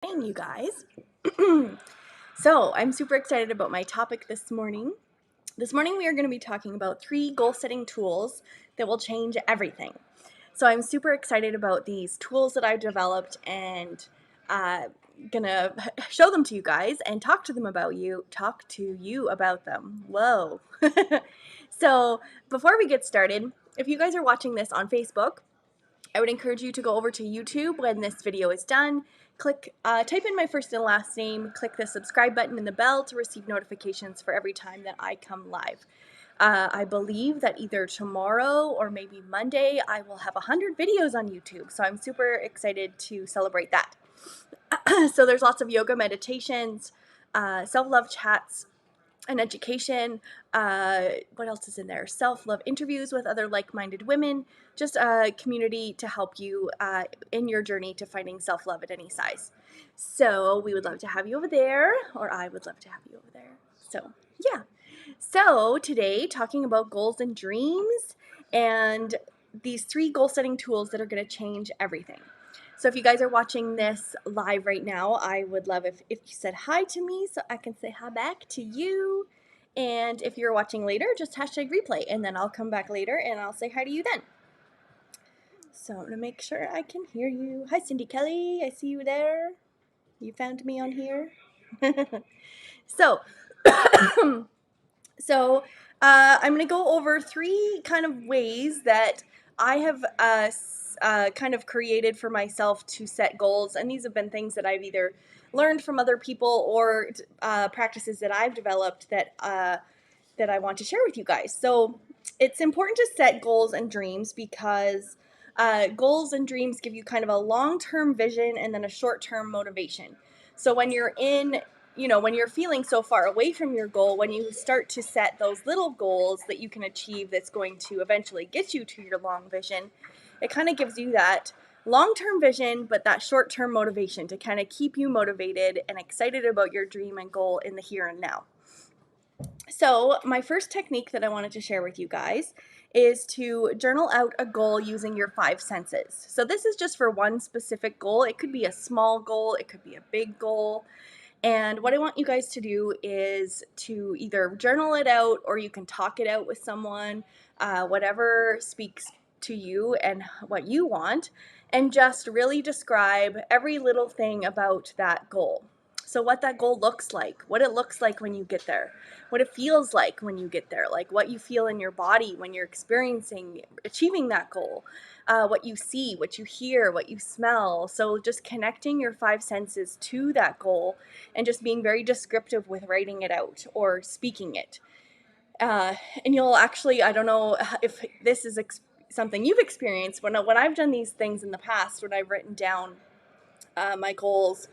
Morning, you guys. So I'm super excited about my topic this morning. This morning we are going to be talking about 3 goal setting tools that will change everything. So I'm super excited about these tools that I've developed and gonna show them to you guys and talk to you about them. Whoa. So before we get started, if you guys are watching this on Facebook, I would encourage you to go over to YouTube when this video is done. Type in my first and last name, click the subscribe button and the bell to receive notifications for every time that I come live. I believe that either tomorrow or maybe Monday I will have 100 videos on YouTube, so I'm super excited to celebrate that. So there's lots of yoga meditations, self-love chats, and education. What else is in there? Self-love interviews with other like-minded women, just a community to help you in your journey to finding self-love at any size. So we would love to have you over there, or I would love to have you over there. So yeah. So today, talking about goals and dreams and these 3 goal setting tools that are going to change everything. So if you guys are watching this live right now, I would love if you said hi to me so I can say hi back to you. And if you're watching later, just hashtag replay, and then I'll come back later and I'll say hi to you then. So I'm going to make sure I can hear you. Hi, Cindy Kelly. I see you there. You found me on here. So, I'm going to go over 3 kind of ways that I have kind of created for myself to set goals. And these have been things that I've either learned from other people or practices that I've developed that I want to share with you guys. So it's important to set goals and dreams because goals and dreams give you kind of a long-term vision and then a short-term motivation. So when you're when you're feeling so far away from your goal, when you start to set those little goals that you can achieve that's going to eventually get you to your long vision, it kind of gives you that long-term vision, but that short-term motivation to kind of keep you motivated and excited about your dream and goal in the here and now. So my first technique that I wanted to share with you guys is to journal out a goal using your 5 senses. So this is just for one specific goal. It could be a small goal, it could be a big goal. And what I want you guys to do is to either journal it out or you can talk it out with someone, whatever speaks to you and what you want, and just really describe every little thing about that goal. So what that goal looks like, what it looks like when you get there, what it feels like when you get there, like what you feel in your body when you're achieving that goal, what you see, what you hear, what you smell. So just connecting your 5 senses to that goal and just being very descriptive with writing it out or speaking it. And you'll actually, I don't know if this is something you've experienced, when I've done these things in the past, when I've written down my goals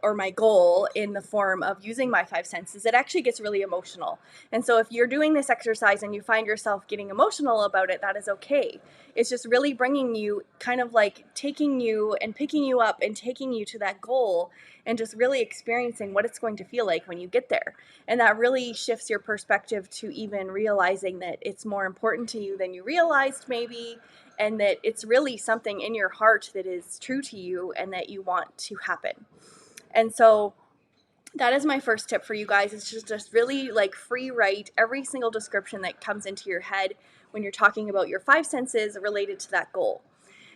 or my goal in the form of using my 5 senses, it actually gets really emotional. And so if you're doing this exercise and you find yourself getting emotional about it, that is okay. It's just really bringing you, kind of like taking you and picking you up and taking you to that goal and just really experiencing what it's going to feel like when you get there. And that really shifts your perspective to even realizing that it's more important to you than you realized maybe, and that it's really something in your heart that is true to you and that you want to happen. And so that is my first tip for you guys. It's just really like free write every single description that comes into your head when you're talking about your 5 senses related to that goal.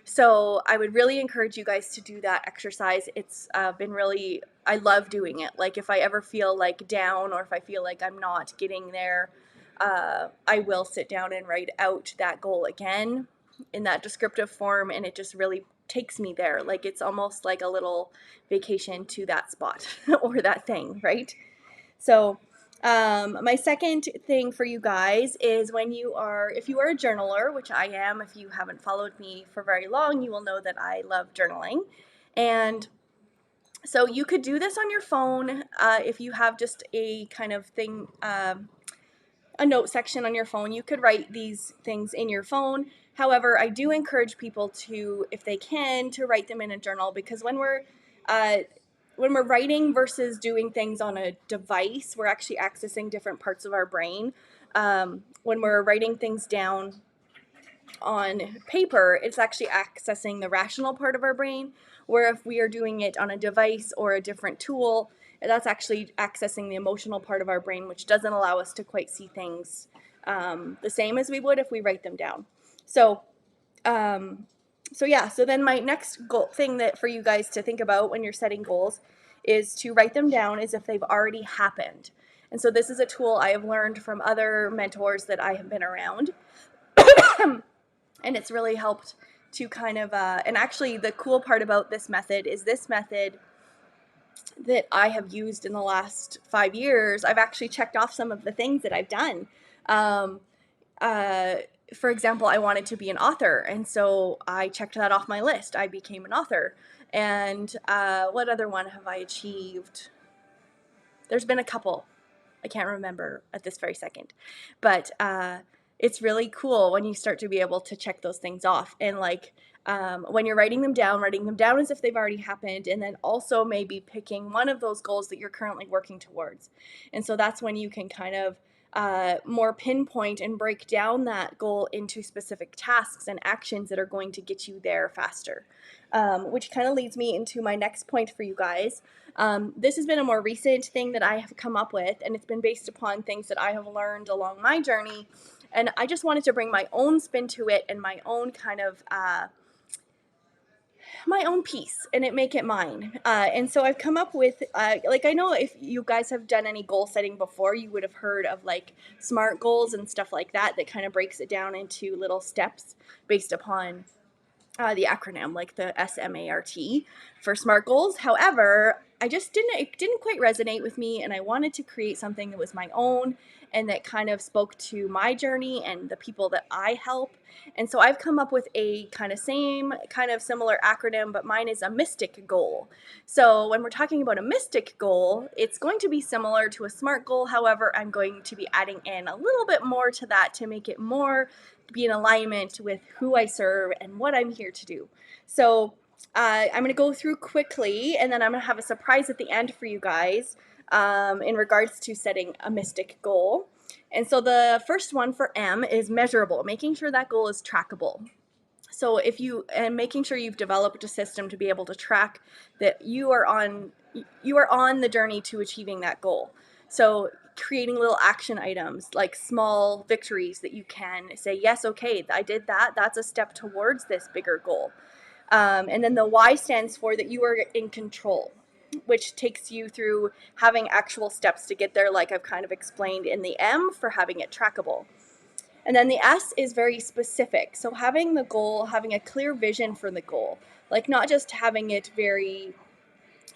So I would really encourage you guys to do that exercise. It's been really, I love doing it. Like if I ever feel like down or if I feel like I'm not getting there, I will sit down and write out that goal again in that descriptive form, and it just really takes me there. Like it's almost like a little vacation to that spot or that thing, right? So my second thing for you guys is if you are a journaler, which I am. If you haven't followed me for very long, you will know that I love journaling. And so you could do this on your phone if you have just a kind of thing, a note section on your phone. You could write these things in your phone. However, I do encourage people to, if they can, to write them in a journal, because when we're writing versus doing things on a device, we're actually accessing different parts of our brain. When we're writing things down on paper, it's actually accessing the rational part of our brain, where if we are doing it on a device or a different tool, that's actually accessing the emotional part of our brain, which doesn't allow us to quite see things the same as we would if we write them down. So so then my next goal thing that for you guys to think about when you're setting goals is to write them down as if they've already happened. And so this is a tool I have learned from other mentors that I have been around. And it's really helped to kind of, and actually the cool part about this method is this method that I have used in the last 5 years, I've actually checked off some of the things that I've done. Um, uh, for example, I wanted to be an author, and so I checked that off my list. I became an author. And what other one have I achieved? There's been a couple. I can't remember at this very second. But it's really cool when you start to be able to check those things off. And like when you're writing them down as if they've already happened, and then also maybe picking one of those goals that you're currently working towards. And so that's when you can kind of more pinpoint and break down that goal into specific tasks and actions that are going to get you there faster. Which kind of leads me into my next point for you guys. This has been a more recent thing that I have come up with, and it's been based upon things that I have learned along my journey. And I just wanted to bring my own spin to it and my own kind of my own piece and make it mine. And so I've come up with, like, I know if you guys have done any goal setting before, you would have heard of like SMART goals and stuff like that, that kind of breaks it down into little steps based upon the acronym, like the SMART for SMART goals. However, it didn't quite resonate with me, and I wanted to create something that was my own and that kind of spoke to my journey and the people that I help. And so I've come up with a kind of similar acronym, but mine is a mystic goal. So when we're talking about a mystic goal, it's going to be similar to a SMART goal. However, I'm going to be adding in a little bit more to that to make it more be in alignment with who I serve and what I'm here to do. So I'm going to go through quickly, and then I'm going to have a surprise at the end for you guys in regards to setting a mystic goal. And so the first one for M is measurable, making sure that goal is trackable. So making sure you've developed a system to be able to track that you are on the journey to achieving that goal. So creating little action items, like small victories that you can say, yes, okay, I did that. That's a step towards this bigger goal. And then the Y stands for that you are in control, which takes you through having actual steps to get there, like I've kind of explained in the M for having it trackable. And then the S is very specific. So having the goal, having a clear vision for the goal, like not just having it very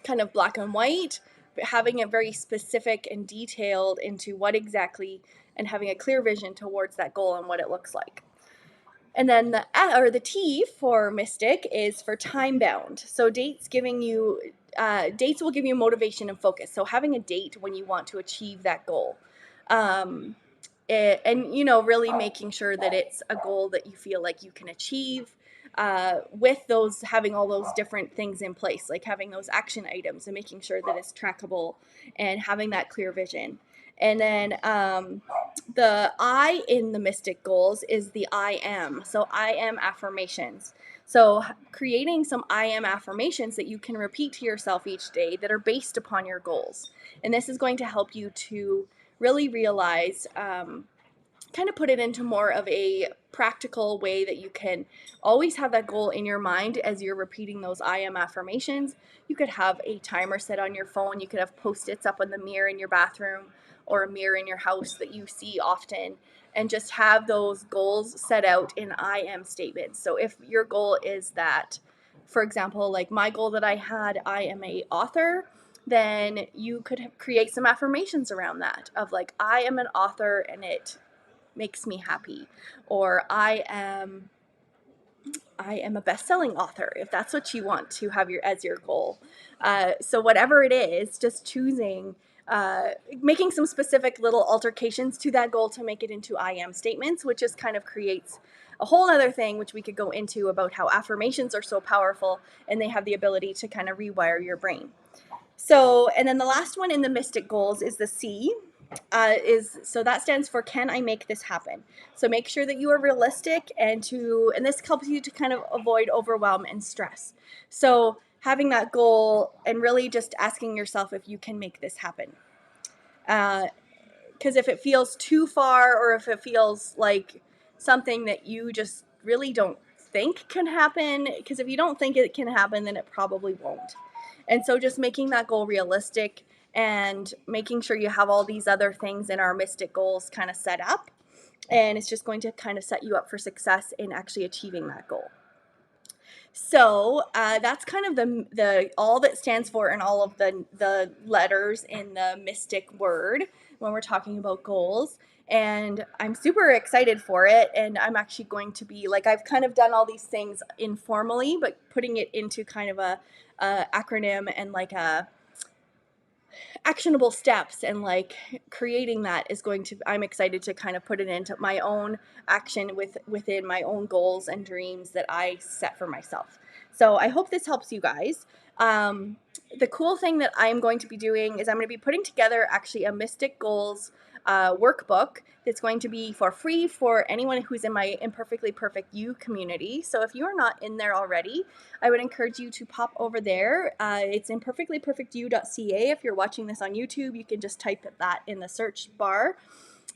kind of black and white, but having it very specific and detailed into what exactly, and having a clear vision towards that goal and what it looks like. And then the T for mystic is for time bound. So dates will give you motivation and focus. So having a date when you want to achieve that goal. And really making sure that it's a goal that you feel like you can achieve with having all those different things in place, like having those action items and making sure that it's trackable and having that clear vision. And then the I in the mystic goals is the I am. So I am affirmations. So creating some I am affirmations that you can repeat to yourself each day that are based upon your goals. And this is going to help you to really realize, kind of put it into more of a practical way that you can always have that goal in your mind as you're repeating those I am affirmations. You could have a timer set on your phone. You could have Post-its up on the mirror in your bathroom or a mirror in your house that you see often, and just have those goals set out in I am statements. So if your goal is that, for example, like my goal that I had, I am a author, then you could create some affirmations around that of like, I am an author and it makes me happy, or I am a best-selling author, if that's what you want to have as your goal. So whatever it is, just choosing, making some specific little altercations to that goal to make it into I am statements, which just kind of creates a whole other thing, which we could go into about how affirmations are so powerful and they have the ability to kind of rewire your brain. So, and then the last one in the mystic goals is the C. So that stands for can I make this happen? So make sure that you are realistic and this helps you to kind of avoid overwhelm and stress. So having that goal and really just asking yourself if you can make this happen. Because if it feels too far, or if it feels like something that you just really don't think can happen, because if you don't think it can happen, then it probably won't. And so just making that goal realistic and making sure you have all these other things in our mystic goals kind of set up, and it's just going to kind of set you up for success in actually achieving that goal. So that's kind of the all that stands for, and all of the letters in the mystic word when we're talking about goals. And I'm super excited for it. And I'm actually going to be like, I've kind of done all these things informally, but putting it into kind of a acronym and like a actionable steps, and like creating that is going to, I'm excited to kind of put it into my own action within my own goals and dreams that I set for myself. So I hope this helps you guys. The cool thing that I'm going to be doing is I'm going to be putting together actually a Mystic Goals workbook that's going to be for free for anyone who's in my Imperfectly Perfect You community. So if you are not in there already, I would encourage you to pop over there. It's imperfectlyperfectyou.ca. If you're watching this on YouTube, you can just type that in the search bar.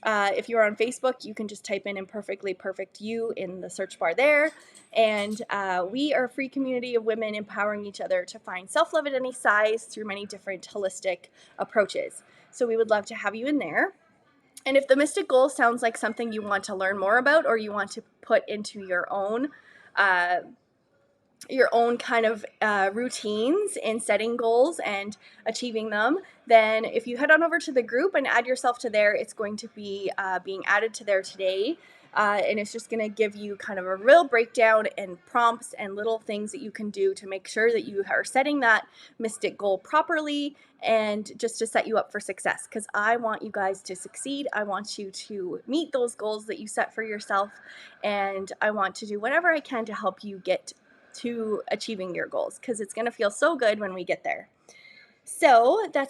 If you're on Facebook, you can just type in Imperfectly Perfect You in the search bar there. And we are a free community of women empowering each other to find self-love at any size through many different holistic approaches. So we would love to have you in there. And if the Mystic Goal sounds like something you want to learn more about, or you want to put into uh, your own kind of routines in setting goals and achieving them, then if you head on over to the group and add yourself to there, it's going to be being added to there today. And it's just going to give you kind of a real breakdown and prompts and little things that you can do to make sure that you are setting that mystic goal properly, and just to set you up for success. Because I want you guys to succeed. I want you to meet those goals that you set for yourself. And I want to do whatever I can to help you get to achieving your goals, because it's going to feel so good when we get there. So that's